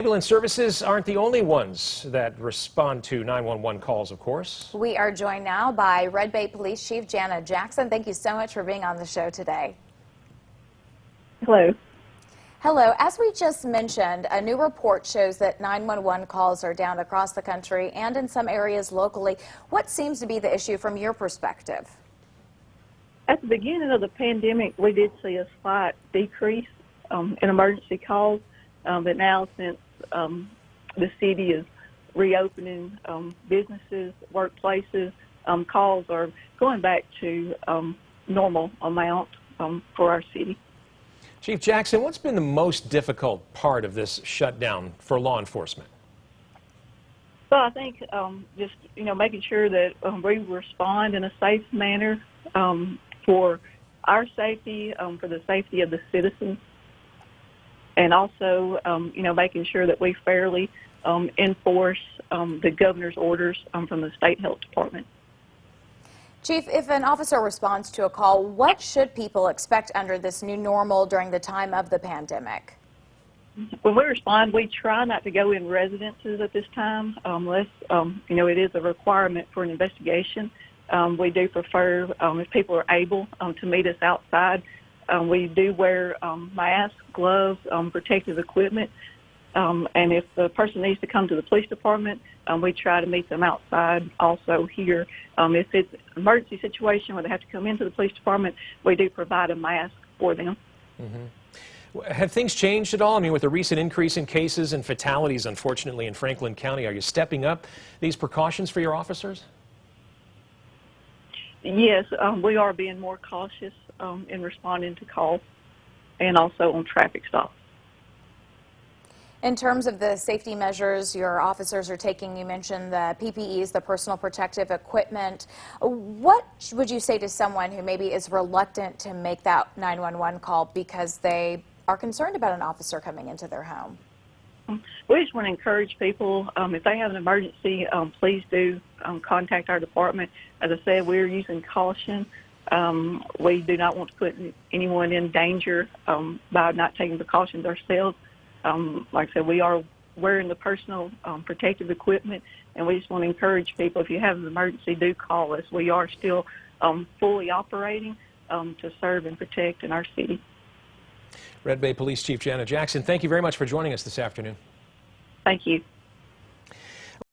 Ambulance services aren't the only ones that respond to 911 calls, of course. We are joined now by Red Bay Police Chief Janna Jackson. Thank you so much for being on the show today. Hello. Hello. As we just mentioned, a new report shows that 911 calls are down across the country and in some areas locally. What seems to be the issue from your perspective? At the beginning of the pandemic, we did see a slight decrease in emergency calls, but now since the city is reopening businesses, workplaces, calls are going back to normal amount for our city. Chief Jackson, what's been the most difficult part of this shutdown for law enforcement? Well, I think just making sure that we respond in a safe manner for our safety, for the safety of the citizens, and also making sure that we fairly enforce the governor's orders from the state health department. Chief, if an officer responds to a call, what should people expect under this new normal during the time of the pandemic? When we respond, we try not to go in residences at this time unless, it is a requirement for an investigation. We do prefer, if people are able to meet us outside. We do wear masks, gloves, protective equipment, and if the person needs to come to the police department, we try to meet them outside also here. If it's an emergency situation where they have to come into the police department, we do provide a mask for them. Mm-hmm. Have things changed at all? I mean, with the recent increase in cases and fatalities, unfortunately, in Franklin County, are you stepping up these precautions for your officers? Yes, we are being more cautious in responding to calls and also on traffic stops. In terms of the safety measures your officers are taking, you mentioned the PPEs, the personal protective equipment. What would you say to someone who maybe is reluctant to make that 911 call because they are concerned about an officer coming into their home? We just want to encourage people, if they have an emergency, please do contact our department. As I said, we're using caution. We do not want to put anyone in danger by not taking precautions ourselves. Like I said, we are wearing the personal protective equipment, and we just want to encourage people, if you have an emergency, do call us. We are still fully operating to serve and protect in our city. Red Bay Police Chief Janna Jackson, thank you very much for joining us this afternoon. Thank you.